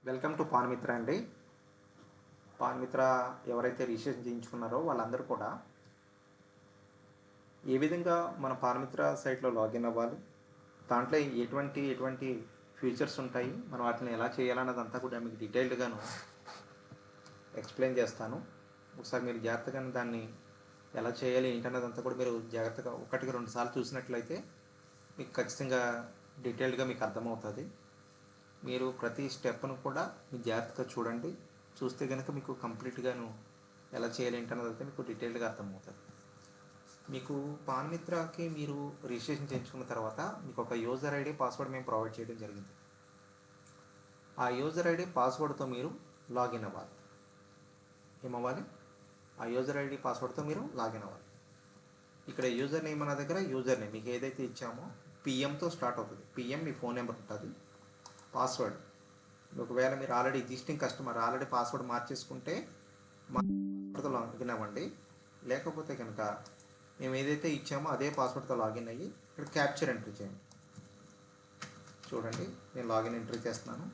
Welcome to పాన్మిత్ర అండి. పాన్మిత్ర ఎవరైతే registration చేయించుకున్నారో వాళ్ళందరూ కూడా ఏ విధంగా మన పాన్మిత్ర సైట్లో లాగిన్ అవ్వాలి, దాంట్లో ఎటువంటి ఫీచర్స్ ఉంటాయి, మనం వాటిని ఎలా చేయాలన్నదంతా కూడా మీకు డీటెయిల్డ్గాను ఎక్స్ప్లెయిన్ చేస్తాను. ఒకసారి మీరు జాగ్రత్తగా దాన్ని ఎలా చేయాలి ఏంటన్నదంతా కూడా మీరు జాగ్రత్తగా ఒకటికి రెండు సార్లు చూసినట్లయితే మీకు ఖచ్చితంగా డీటెయిల్డ్గా మీకు అర్థమవుతుంది. మీరు ప్రతి స్టెప్ను కూడా మీరు జాగ్రత్తగా చూడండి. చూస్తే కనుక మీకు కంప్లీట్గాను ఎలా చేయాలి ఏంటన్నది అయితే మీకు డీటెయిల్డ్గా అర్థమవుతుంది. మీకు పాన్మిత్రకి మీరు రిజిస్ట్రేషన్ చేయించుకున్న తర్వాత మీకు ఒక యూజర్ ఐడి పాస్వర్డ్ మేము ప్రొవైడ్ చేయడం జరిగింది. ఆ యూజర్ ఐడి పాస్వర్డ్తో మీరు లాగిన్ అవ్వాలి. ఏమవ్వాలి? ఆ యూజర్ ఐడి పాస్వర్డ్తో మీరు లాగిన్ అవ్వాలి. ఇక్కడ యూజర్ నేమ్ అన్న దగ్గర యూజర్ నేమ్ మీకు ఏదైతే ఇచ్చామో పిఎంతో స్టార్ట్ అవుతుంది. పిఎం మీ ఫోన్ నెంబర్ ఉంటుంది. పాస్వర్డ్ ఒకవేళ మీరు already existing customer already password మార్చేసుకుంటే పాస్వర్డ్తో లాగిన్ అవ్వండి. లేకపోతే కనుక మేము ఏదైతే ఇచ్చామో అదే పాస్వర్డ్తో లాగిన్ అయ్యి ఇక్కడ క్యాప్చర్ ఎంట్రీ చేయండి. చూడండి, నేను లాగిన్ ఎంట్రీ చేస్తున్నాను.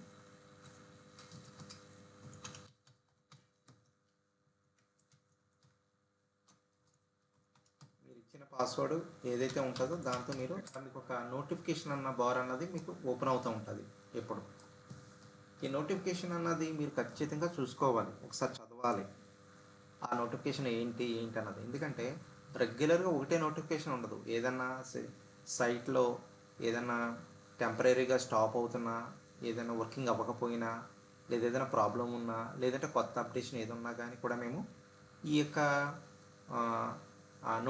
మీరు ఇచ్చిన పాస్వర్డ్ ఏదైతే ఉంటుందో దాంతో మీరు మీకు ఒక నోటిఫికేషన్ అన్న బార్ అన్నది మీకు ఓపెన్ అవుతూ ఉంటుంది. ఎప్పుడు ఈ నోటిఫికేషన్ అన్నది మీరు ఖచ్చితంగా చూసుకోవాలి, ఒకసారి చదవాలి. ఆ నోటిఫికేషన్ ఏంటి అన్నది. ఎందుకంటే రెగ్యులర్గా ఒకటే నోటిఫికేషన్ ఉండదు. ఏదన్నా సైట్లో ఏదన్నా టెంపరీగా స్టాప్ అవుతున్నా, ఏదైనా వర్కింగ్ అవ్వకపోయినా, లేదా ఏదైనా ప్రాబ్లం ఉన్నా, లేదంటే కొత్త అప్డేషన్ ఏదున్నా కానీ కూడా మేము ఈ యొక్క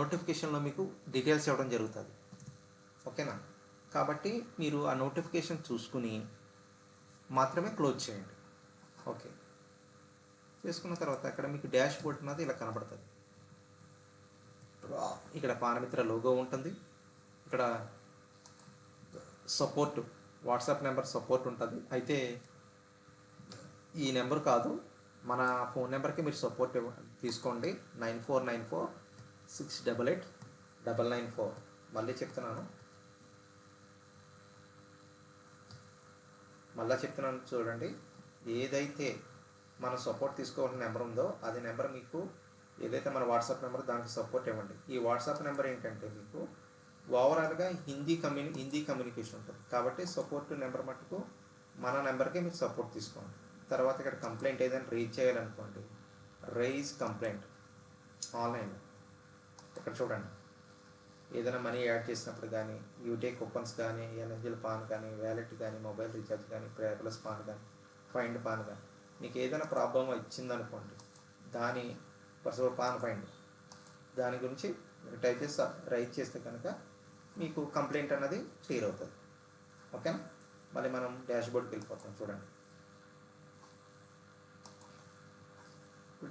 నోటిఫికేషన్లో మీకు డీటెయిల్స్ ఇవ్వడం జరుగుతుంది. ఓకేనా? కాబట్టి మీరు ఆ నోటిఫికేషన్ చూసుకుని మాత్రమే క్లోజ్ చేయండి. ఓకే, చేసుకున్న తర్వాత అక్కడ మీకు డాష్ బోర్డ్ అన్నది ఇలా కనబడుతుంది. ఇక్కడ పాన్మిత్ర లోగో ఉంటుంది. ఇక్కడ సపోర్ట్ వాట్సాప్ నెంబర్ సపోర్ట్ ఉంటుంది. అయితే ఈ నెంబర్ కాదు, మన ఫోన్ నెంబర్కి మీరు సపోర్ట్ తీసుకోండి. 9494688994. మళ్ళీ చెప్తున్నాను చూడండి. ఏదైతే మన సపోర్ట్ తీసుకోవాల్సిన నెంబర్ ఉందో అది నెంబర్ మీకు ఏదైతే మన వాట్సాప్ నెంబర్ దానికి సపోర్ట్ ఇవ్వండి. ఈ వాట్సాప్ నెంబర్ ఏంటంటే మీకు ఓవరాల్గా హిందీ కమ్యూనికేషన్ ఉంటుంది. కాబట్టి సపోర్ట్ నెంబర్ మట్టుకు మన నెంబర్కే మీరు సపోర్ట్ తీసుకోండి. తర్వాత ఇక్కడ కంప్లైంట్ ఏదైనా రీచ్ చేయాలనుకోండి, రైజ్ కంప్లైంట్ ఆన్లైన్. ఇక్కడ చూడండి, ఏదైనా మనీ యాడ్ చేసినప్పుడు కానీ, యూటే కూపన్స్ కానీ, ఎన్ఎస్జీల పాన్ కానీ, వ్యాలెట్ కానీ, మొబైల్ రీఛార్జ్ కానీ, పేపర్లెస్ పాన్ కానీ, ఫైండ్ పాన్ కానీ, మీకు ఏదైనా ప్రాబ్లం వచ్చిందనుకోండి, దాని పర్సనల్ పాన్ ఫైండ్ దాని గురించి టైప్ చేసి రైజ్ చేస్తే కనుక మీకు కంప్లైంట్ అన్నది క్లియర్ అవుతుంది. ఓకేనా? మళ్ళీ మనం డాష్ బోర్డ్కి వెళ్ళిపోతాం. చూడండి,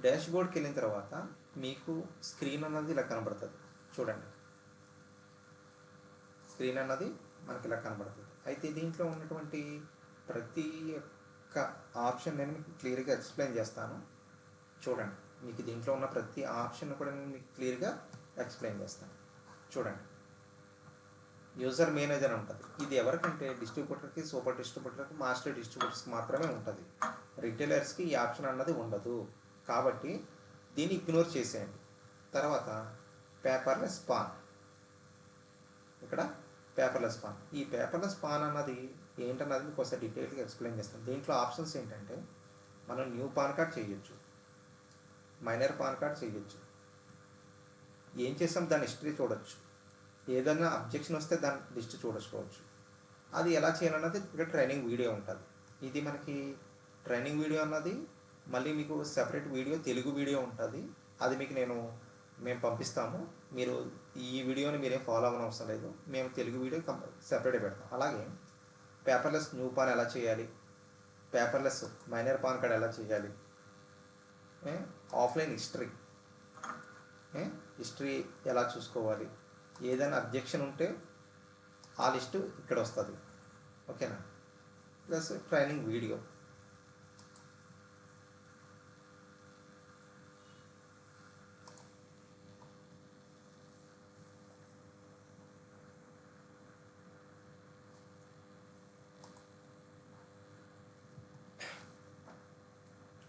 డాష్ బోర్డ్కి వెళ్ళిన తర్వాత మీకు స్క్రీన్ అన్నది ఇలా కనబడుతుంది. చూడండి, స్క్రీన్ అన్నది మనకి ఇలా కనబడుతుంది. అయితే దీంట్లో ఉన్నటువంటి ప్రతి ఒక్క ఆప్షన్ నేను మీకు క్లియర్గా ఎక్స్ప్లెయిన్ చేస్తాను. చూడండి, మీకు దీంట్లో ఉన్న ప్రతి ఆప్షన్ కూడా నేను మీకు క్లియర్గా ఎక్స్ప్లెయిన్ చేస్తాను. చూడండి, యూజర్ మేనేజర్ ఉంటుంది. ఇది ఎవరికంటే డిస్ట్రిబ్యూటర్కి, సూపర్ డిస్ట్రిబ్యూటర్కి, మాస్టర్ డిస్ట్రిబ్యూటర్స్కి మాత్రమే ఉంటుంది. రిటైలర్స్కి ఈ ఆప్షన్ అన్నది ఉండదు. కాబట్టి దీన్ని ఇగ్నోర్ చేసేయండి. తర్వాత పేపర్లెస్ పాన్, ఇక్కడ పేపర్లెస్ పాన్. ఈ పేపర్లెస్ పాన్ అన్నది ఏంటన్నది మీకు ఒకసారి డీటెయిల్గా ఎక్స్ప్లెయిన్ చేస్తాను. దీంట్లో ఆప్షన్స్ ఏంటంటే మనం న్యూ పాన్ కార్డ్ చేయొచ్చు, మైనర్ పాన్ కార్డ్ చేయొచ్చు, ఏం చేసాం దాని హిస్టరీ చూడొచ్చు, ఏదైనా అబ్జెక్షన్ వస్తే దాని లిస్ట్ చూడొచ్చుకోవచ్చు. అది ఎలా చేయాలన్నది ఇక్కడ ట్రైనింగ్ వీడియో ఉంటుంది. ఇది మనకి ట్రైనింగ్ వీడియో అన్నది మళ్ళీ మీకు సెపరేట్ వీడియో తెలుగు వీడియో ఉంటుంది. అది మీకు మేము పంపిస్తాము. మీరు ఈ వీడియోని మీరేం ఫాలో అవ్వని అవసరం లేదు. మేము తెలుగు వీడియో సెపరేట్గా పెడతాం. అలాగే పేపర్లెస్ న్యూ పాన్ ఎలా చేయాలి, పేపర్లెస్ మైనర్ పాన్ కార్డ్ ఎలా చేయాలి, ఆఫ్లైన్ హిస్టరీ ఎలా చూసుకోవాలి, ఏదైనా అబ్జెక్షన్ ఉంటే ఆ లిస్టు ఇక్కడ వస్తుంది. ఓకేనా? Plus training video.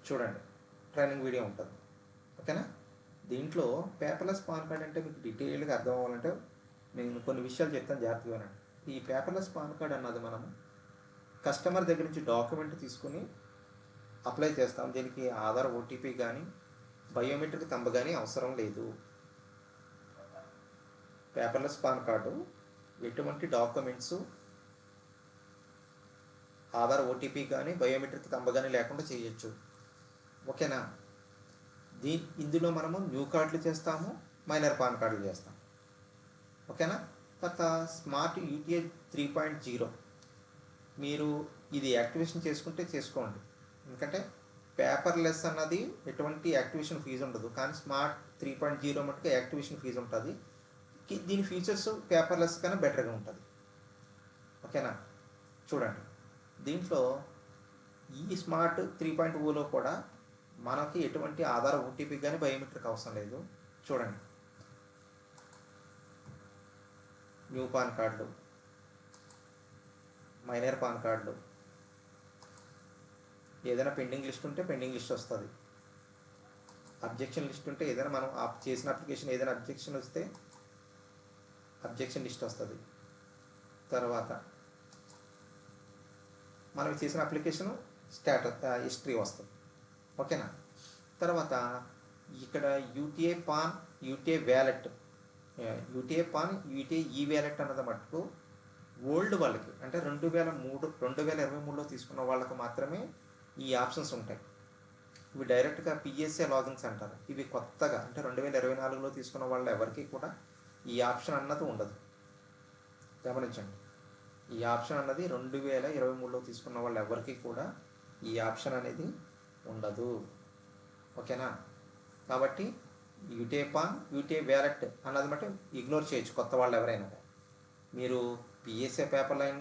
చూడండి, ట్రైనింగ్ వీడియో ఉంటుంది. ఓకేనా? దీంట్లో పేపర్లెస్ పాన్ కార్డ్ అంటే మీకు డీటెయిల్గా అర్థం అవ్వాలంటే నేను కొన్ని విషయాలు చెప్తాను, జాగ్రత్తగా వినండి. ఈ పేపర్లెస్ పాన్ కార్డ్ అన్నది మనం కస్టమర్ దగ్గర నుంచి డాక్యుమెంట్ తీసుకుని అప్లై చేస్తాం. దీనికి ఆధార్ ఓటీపీ కానీ బయోమెట్రిక్ తంబ కానీ అవసరం లేదు. పేపర్లెస్ పాన్ కార్డు ఎటువంటి డాక్యుమెంట్స్ ఆధార్ ఓటీపీ కానీ బయోమెట్రిక్ తంబ కానీ లేకుండా చేయొచ్చు. ఓకేనా? ఇందులో మనము న్యూ కార్డులు చేస్తాము, మైనర్ పాన్ కార్డులు చేస్తాం. ఓకేనా? తర్వాత స్మార్ట్ యూటీఐ 3.0 మీరు ఇది యాక్టివేషన్ చేసుకుంటే చేసుకోండి. ఎందుకంటే పేపర్లెస్ అన్నది ఎటువంటి యాక్టివేషన్ ఫీజు ఉండదు, కానీ స్మార్ట్ 3.0 మటుకు యాక్టివేషన్ ఫీజు ఉంటుంది. దీని ఫీచర్స్ పేపర్లెస్ కన్నా బెటర్గా ఉంటుంది. ఓకేనా? చూడండి, దీంట్లో ఈ స్మార్ట్ 3.0లో కూడా మనకి ఎటువంటి ఆధార్ ఓటీపీ కానీ బయోమెట్రిక్ అవసరం లేదు. చూడండి, న్యూ పాన్ కార్డులు, మైనర్ పాన్ కార్డులు, ఏదైనా పెండింగ్ లిస్ట్ ఉంటే పెండింగ్ లిస్ట్ వస్తుంది. అబ్జెక్షన్ లిస్ట్ ఉంటే ఏదైనా మనం చేసిన అప్లికేషన్ ఏదైనా అబ్జెక్షన్ వస్తే అబ్జెక్షన్ లిస్ట్ వస్తుంది. తర్వాత మనం చేసిన అప్లికేషన్ స్టేటస్ హిస్టరీ వస్తుంది. ఓకేనా? తర్వాత ఇక్కడ UTI PAN, UTI wallet, UTI PAN, UTI e wallet అన్నది మటుకు ఓల్డ్ వాళ్ళకి, అంటే 2023లో తీసుకున్న వాళ్ళకి మాత్రమే ఈ ఆప్షన్స్ ఉంటాయి. ఇవి డైరెక్ట్గా పిఎస్ఏ లాగిన్స్ అంటారు. ఇవి కొత్తగా అంటే 2024లో తీసుకున్న వాళ్ళు ఎవరికి కూడా ఈ ఆప్షన్ అన్నది ఉండదు. గమనించండి, ఈ ఆప్షన్ అన్నది 2023లో తీసుకున్న వాళ్ళు ఎవరికి కూడా ఈ ఆప్షన్ అనేది ఉండదు. ఓకేనా? కాబట్టి యూటీఐ పాన్, యూటీఐ వ్యాలెట్ అన్నది మటు ఇగ్నోర్ చేయొచ్చు కొత్త వాళ్ళు ఎవరైనా. మీరు పిఎస్ఏ పేపర్ లైన్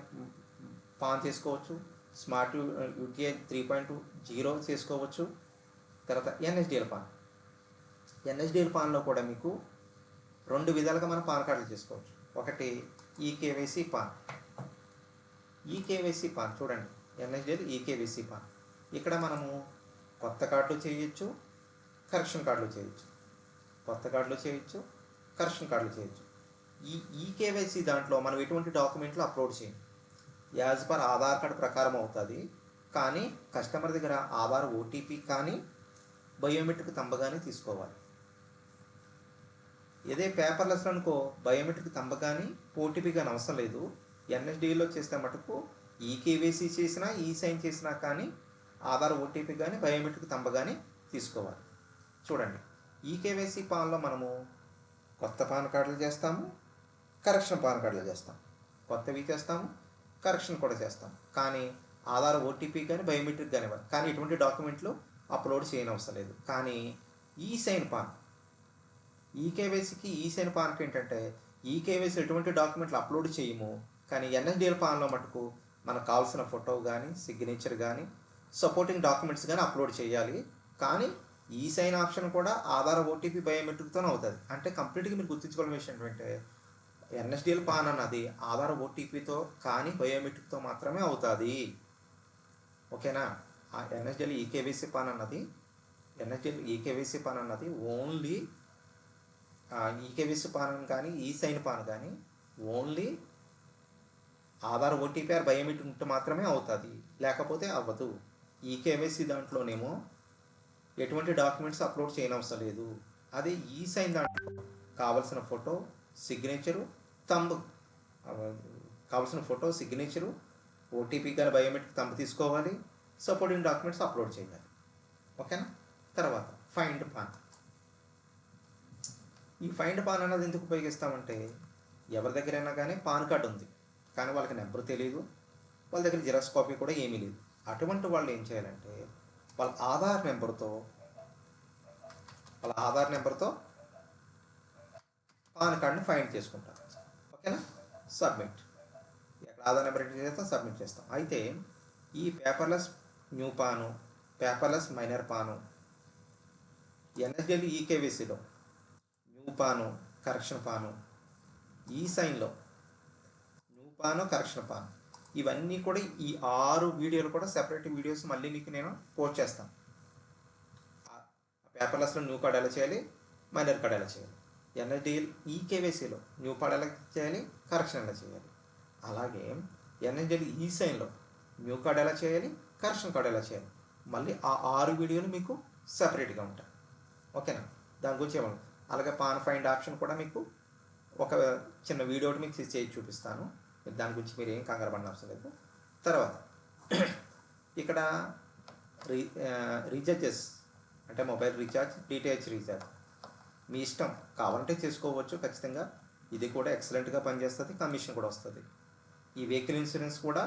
పాన్ చేసుకోవచ్చు, స్మార్ట్ యూటీఐ 3.0 చేసుకోవచ్చు. తర్వాత ఎన్ఎస్డిఎల్ పాన్, ఎన్ఎస్డిఎల్ పాన్లో కూడా మీకు 2 విధాలుగా మనం పాన్ కార్డులు చేసుకోవచ్చు. ఒకటి ఈకేవైసీ పాన్. ఈకేవైసీ పాన్ చూడండి, ఎన్ఎస్డిఎల్ ఈకేవైసీ పాన్. ఇక్కడ మనము కొత్త కార్డులు చేయొచ్చు, కరెక్షన్ కార్డులు చేయొచ్చు. కొత్త కార్డులు చేయొచ్చు, కరెక్షన్ కార్డులు చేయొచ్చు. ఈ ఈకేవైసీ దాంట్లో మనం ఎటువంటి డాక్యుమెంట్లు అప్లోడ్ చేయం. యాజ్ పర్ ఆధార్ కార్డు ప్రకారం అవుతుంది, కానీ కస్టమర్ దగ్గర ఆధార్ ఓటీపీ కానీ బయోమెట్రిక్ తంబ కానీ తీసుకోవాలి. ఇదే పేపర్లెస్ అనుకో బయోమెట్రిక్ తంబ కానీ ఓటీపీ కానీ అవసరం లేదు. ఎన్ఎస్డిలో చేస్తే మటుకు ఈకేవైసీ చేసినా, ఈ సైన్ చేసినా కానీ ఆధార్ ఓటీపీ కానీ బయోమెట్రిక్ తంబ కానీ తీసుకోవాలి. చూడండి, ఈకేవైసీ పాన్లో మనము కొత్త పాన్ కార్డులు చేస్తాము, కరెక్షన్ పాన్ కార్డులు చేస్తాం. కొత్తవి చేస్తాము, కరెక్షన్ కూడా చేస్తాం. కానీ ఆధార్ ఓటీపీ కానీ బయోమెట్రిక్ కానీ ఇవ్వాలి, కానీ ఎటువంటి డాక్యుమెంట్లు అప్లోడ్ చేయనవసరం లేదు. కానీ ఈ సైన్ పాన్, ఈకేవైసీకి ఈ సైన్ పాన్కి ఏంటంటే ఈకేవైసీ ఎటువంటి డాక్యుమెంట్లు అప్లోడ్ చేయము, కానీ ఎన్ఎస్డిఎల్ పాన్లో మటుకు మనకు కావాల్సిన ఫోటో కానీ సిగ్నేచర్ కానీ సపోర్టింగ్ డాక్యుమెంట్స్ కానీ అప్లోడ్ చేయాలి. కానీ ఈ సైన్ ఆప్షన్ కూడా ఆధార్ ఓటీపీ బయోమెట్రిక్తోనే అవుతుంది. అంటే కంప్లీట్గా మీరు గుర్తుంచుకోవాల్సిన విషయం ఏంటంటే ఎన్ఎస్డిఎల్ పాన్ అన్నది ఆధార్ ఓటీపీతో కానీ బయోమెట్రిక్తో మాత్రమే అవుతుంది. ఓకేనా? ఆ ఎన్ఎస్డిఎల్ ఈకేవైసీ పాన్ అన్నది, ఎన్ఎస్డిఎల్ ఈకేవైసీ పాన్ అన్నది ఓన్లీ ఈకేవైసీ పాన్ కానీ ఈ సైన్ పాన్ కానీ only Aadhaar OTP or biometric మాత్రమే అవుతుంది, లేకపోతే అవ్వదు. ఈకేవైసీ దాంట్లోనేమో ఎటువంటి డాక్యుమెంట్స్ అప్లోడ్ చేయనవసరం లేదు. అదే ఈ సైన్ దాంట్లో కావలసిన ఫోటో సిగ్నేచరు తంబ్, కావాల్సిన ఫోటో సిగ్నేచరు ఓటీపీ కానీ బయోమెట్రిక్ తంబ్ తీసుకోవాలి, సపోర్టింగ్ డాక్యుమెంట్స్ అప్లోడ్ చేయాలి. ఓకేనా? తర్వాత ఫైండ్ పాన్. ఈ ఫైండ్ పాన్ అన్నది ఎందుకు ఉపయోగిస్తామంటే ఎవరి దగ్గరైనా కానీ పాన్ కార్డు ఉంది, కానీ వాళ్ళకి నెంబర్ తెలియదు, వాళ్ళ దగ్గర జిరాక్స్ కాపీ కూడా ఏమీ లేదు. అటువంటి వాళ్ళు ఏం చేయాలంటే వాళ్ళ ఆధార్ నెంబర్తో పాన్ కార్డ్ని ఫైండ్ చేసుకుంటారు. ఓకేనా? సబ్మిట్. ఎక్కడ ఆధార్ నెంబర్ ఎంటర్ చేస్తాం, సబ్మిట్ చేస్తాం. అయితే ఈ పేపర్లెస్ న్యూ పాను, పేపర్లెస్ మైనర్ పాను, ఎన్ఎస్డిఎల్ ఈకేవైసీలో న్యూ పాను, కరెక్షన్ పాను, ఈ సైన్లో న్యూ పాను, కరెక్షన్ పాను, ఇవన్నీ కూడా ఈ 6 వీడియోలు కూడా సెపరేట్ వీడియోస్ మళ్ళీ మీకు నేను పోస్ట్ చేస్తాను. పేపర్లెస్లో న్యూ కార్డ్ ఎలా చేయాలి, మైనర్ కార్డ్ ఎలా చేయాలి. ఎన్ఎస్డిఎల్ ఈకేవైసీలో న్యూ కార్డ్ ఎలా చేయాలి, కరెక్షన్ ఎలా చేయాలి. అలాగే ఎన్ఎస్డిఎల్ ఈ సైన్లో న్యూ కార్డ్ ఎలా చేయాలి, కరెక్షన్ కార్డ్ ఎలా చేయాలి. మళ్ళీ ఆ 6 వీడియోలు మీకు సపరేట్గా ఉంటాయి. ఓకేనా, దాని గురించి ఏమన్నా. అలాగే పాన్ ఫైండ్ ఆప్షన్ కూడా మీకు ఒక చిన్న వీడియో ఒకటి మీకు చేసి చూపిస్తాను. దాని గురించి మీరు ఏం కంగారు పడిన అవసరం లేదు. తర్వాత ఇక్కడ రీఛార్జెస్ అంటే మొబైల్ రీఛార్జ్, డిటిహెచ్ రీఛార్జ్ మీ ఇష్టం, కావాలంటే చేసుకోవచ్చు ఖచ్చితంగా. ఇది కూడా ఎక్సలెంట్గా పనిచేస్తుంది, కమిషన్ కూడా వస్తుంది. ఈ వెహికల్ ఇన్సూరెన్స్ కూడా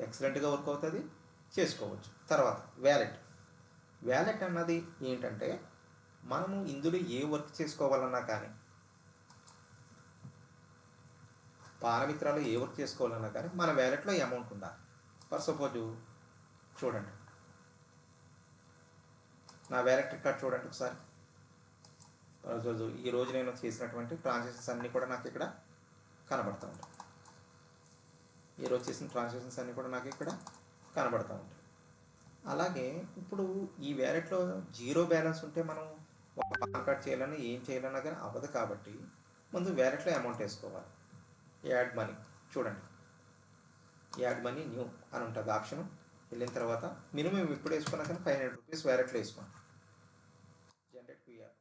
ఎక్సలెంట్గా వర్క్ అవుతుంది, చేసుకోవచ్చు. తర్వాత వ్యాలెట్ అన్నది ఏంటంటే మనము ఇందులో ఏ వర్క్ చేసుకోవాలన్నా కానీ, పానమిత్రాలు ఏ వర్క్ చేసుకోవాలన్నా కానీ మన వ్యాలెట్లో అమౌంట్ ఉండాలి. ఫర్ సపోజ్ చూడండి, నా వ్యాలెట్ రికార్డ్ చూడండి ఒకసారి. ఈరోజు నేను చేసినటువంటి ట్రాన్సాక్షన్స్ అన్నీ కూడా నాకు ఇక్కడ కనబడుతూ ఉంటాయి. ఈరోజు చేసిన ట్రాన్సాక్షన్స్ అన్నీ కూడా నాకు ఇక్కడ కనబడుతూ ఉంటాయి. అలాగే ఇప్పుడు ఈ వ్యాలెట్లో జీరో బ్యాలెన్స్ ఉంటే మనం పాన్ కార్డ్ చేయాలన్నా ఏం చేయాలన్నా కానీ అవ్వదు. కాబట్టి ముందు వ్యాలెట్లో అమౌంట్ వేసుకోవాలి. యాడ్ మనీ చూడండి, యాడ్ మనీ న్యూ అని ఉంటుంది ఆప్షన్. వెళ్ళిన తర్వాత మినిమం ఇప్పుడు వేసుకున్నా కానీ 500 రూపీస్ వ్యాలెట్లో వేసుకోండి. Generate QR.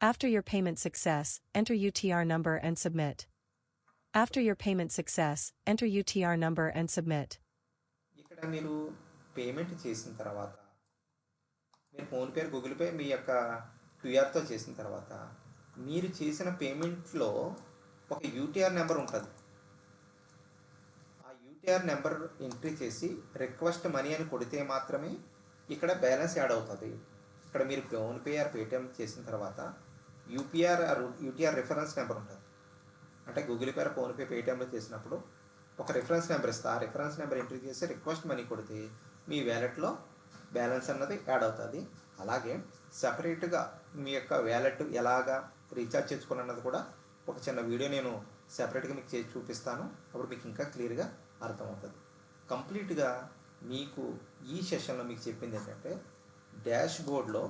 After your payment success, enter UTR number and submit. After your payment success, enter UTR number and submit. ఇక్కడ మీరు పేమెంట్ చేసిన తర్వాత, మీరు ఫోన్పే, గూగుల్ పే మీ యొక్క క్యూఆర్తో చేసిన తర్వాత మీరు చేసిన పేమెంట్లో ఒక యూటీఆర్ నెంబర్ ఉంటుంది. ఆ యూటీఆర్ నెంబర్ ఎంట్రీ చేసి రిక్వెస్ట్ మనీ అని కొడితే మాత్రమే ఇక్కడ బ్యాలెన్స్ యాడ్ అవుతుంది. ఇక్కడ మీరు ఫోన్పే ఆర్ పేటిఎం చేసిన తర్వాత యూటీఆర్ రిఫరెన్స్ నెంబర్ ఉంటుంది. అంటే గూగుల్ పే, ఫోన్పే, పేటిఎంలో చేసినప్పుడు ఒక రిఫరెన్స్ నెంబర్ ఇస్తా. ఆ రిఫరెన్స్ నెంబర్ ఎంట్రీ చేసి రిక్వెస్ట్ మనీ కొడితే మీ వ్యాలెట్లో బ్యాలెన్స్ అన్నది యాడ్ అవుతుంది. అలాగే సపరేట్గా మీ యొక్క వ్యాలెట్ ఎలాగా రీఛార్జ్ చేసుకోవాలన్నది కూడా ఒక చిన్న వీడియో నేను సపరేట్గా మీకు చేసి చూపిస్తాను. అప్పుడు మీకు ఇంకా క్లియర్గా అర్థమవుతుంది. కంప్లీట్గా మీకు ఈ సెషన్లో మీకు చెప్పింది ఏంటంటే డాష్ బోర్డ్లో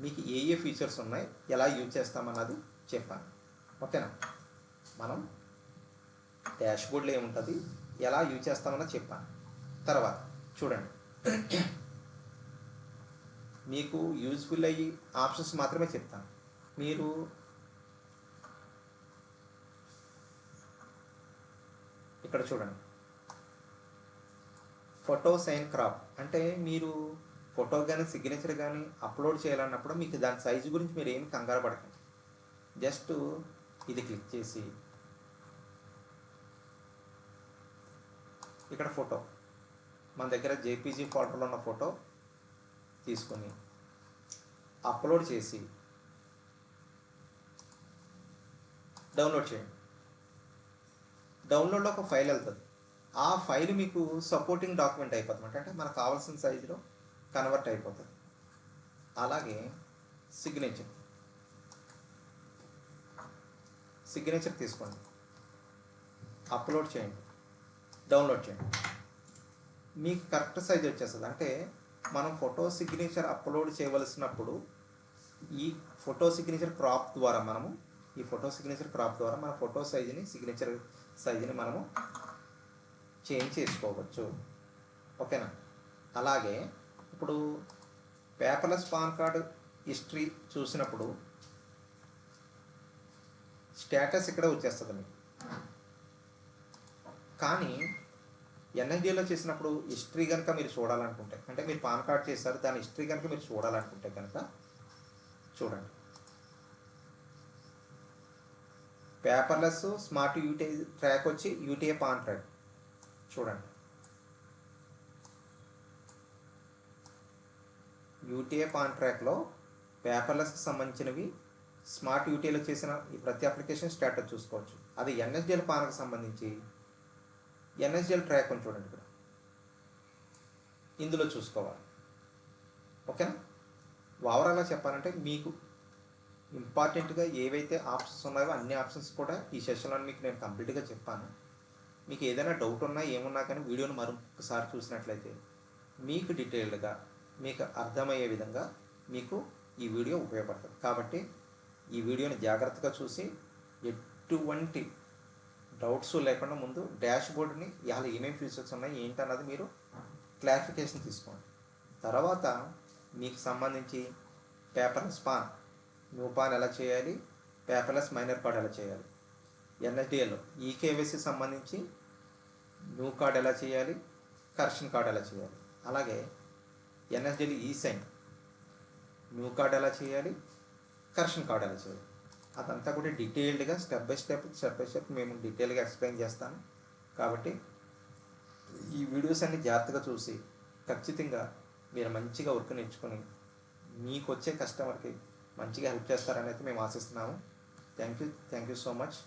మీకు ఏ ఫీచర్స్ ఉన్నాయి, ఎలా యూజ్ చేస్తామన్నది చెప్పాను. ఓకేనా, మనం డాష్ బోర్డ్లో ఏముంటుంది, ఎలా యూజ్ చేస్తామన్నది చెప్పాను. తర్వాత చూడండి, మీకు యూజ్ఫుల్ అయ్యి ఆప్షన్స్ మాత్రమే చెప్తాను. మీరు ఇక్కడ చూడండి, ఫోటో సైన్ క్రాప్ అంటే మీరు ఫోటో కానీ సిగ్నేచర్ కానీ అప్లోడ్ చేయాలన్నప్పుడు మీకు దాని సైజు గురించి మీరు ఏమి కంగారు పడకండి. జస్ట్ ఇది క్లిక్ చేసి ఇక్కడ ఫోటో మన దగ్గర జేపీజీ ఫోల్డర్లో ఉన్న ఫోటో తీసుకొని అప్లోడ్ చేసి డౌన్లోడ్ చేయండి. డౌన్లోడ్లో ఒక ఫైల్ వెళ్తుంది. ఆ ఫైల్ మీకు సపోర్టింగ్ డాక్యుమెంట్ అయిపోతుంది, అంటే మనకు కావాల్సిన సైజులో కన్వర్ట్ అయిపోతుంది. అలాగే సిగ్నేచర్ తీసుకోండి, అప్లోడ్ చేయండి, డౌన్లోడ్ చేయండి. మీకు కరెక్ట్ సైజ్ వచ్చేస్తుంది. అంటే మనం ఫోటో సిగ్నేచర్ అప్లోడ్ చేయవలసినప్పుడు ఈ ఫోటో సిగ్నేచర్ క్రాప్ ద్వారా మన ఫోటో సైజుని, సిగ్నేచర్ సైజుని మనము చేంజ్ చేసుకోవచ్చు. ఓకేనా. అలాగే ఇప్పుడు పేపర్లెస్ పాన్ కార్డు హిస్టరీ చూసినప్పుడు స్టేటస్ ఇక్కడ వచ్చేస్తుంది మీకు. కానీ ఎన్ఎస్డిఎల్లో చేసినప్పుడు హిస్టరీ కనుక మీరు చూడాలనుకుంటే, అంటే మీరు పాన్ కార్డ్ చేస్తారు, దాని హిస్టరీ కనుక మీరు చూడాలనుకుంటే కనుక చూడండి, పేపర్లెస్ స్మార్ట్ యూటీఐ ట్రాక్ వచ్చి యూటీఐ పాన్ ట్రాక్ చూడండి. యూటీఐ పాన్ ట్రాక్లో పేపర్లెస్కి సంబంధించినవి స్మార్ట్ యూటీఐలో చేసిన ఈ ప్రతి అప్లికేషన్ స్టేటస్ చూసుకోవచ్చు. అది ఎన్ఎస్డిఎల్ పాన్కి సంబంధించి ఎన్ఎస్డిఎల్ ట్రాక్ అని చూడండి, ఇక్కడ ఇందులో చూసుకోవాలి. ఓకేనా. ఓవరాల్గా చెప్పాలంటే మీకు ఇంపార్టెంట్గా ఏవైతే ఆప్షన్స్ ఉన్నాయో అన్ని ఆప్షన్స్ కూడా ఈ సెషన్లో మీకు నేను కంప్లీట్గా చెప్పాను. మీకు ఏదైనా డౌట్ ఉన్నా ఏమున్నా కానీ వీడియోని మరొకసారి చూసినట్లయితే మీకు డీటెయిల్డ్గా మీకు అర్థమయ్యే విధంగా మీకు ఈ వీడియో ఉపయోగపడుతుంది. కాబట్టి ఈ వీడియోని జాగ్రత్తగా చూసి ఎటువంటి డౌట్స్ లేకుండా ముందు డాష్ బోర్డ్ని ఇవాళ ఏమేమి ఫీచర్స్ ఉన్నాయి ఏంటన్నది మీరు క్లారిఫికేషన్ తీసుకోండి. తర్వాత మీకు సంబంధించి పేపర్లెస్ పాన్, న్యూ పాన్ ఎలా చేయాలి, పేపర్లెస్ మైనర్ కార్డ్ ఎలా చేయాలి, ఎన్ఎస్డిఎల్ ఈకేవైసీ సంబంధించి న్యూ కార్డ్ ఎలా చేయాలి, కరెక్షన్ కార్డ్ ఎలా చేయాలి, అలాగే ఎన్ఎస్డిఎల్ ఈసైన్ న్యూ కార్డ్ ఎలా చేయాలి, కరెక్షన్ కార్డ్ ఎలా చేయాలి, అదంతా కూడా డీటెయిల్డ్గా స్టెప్ బై స్టెప్ మేము డీటెయిల్గా ఎక్స్ప్లెయిన్ చేస్తాను. కాబట్టి ఈ వీడియోస్ అన్ని జాగ్రత్తగా చూసి ఖచ్చితంగా మీరు మంచిగా వర్క్ నేర్చుకొని మీకు వచ్చే కస్టమర్కి మంచిగా హెల్ప్ చేస్తారని అయితే మేము ఆశిస్తున్నాము. Thank you so much.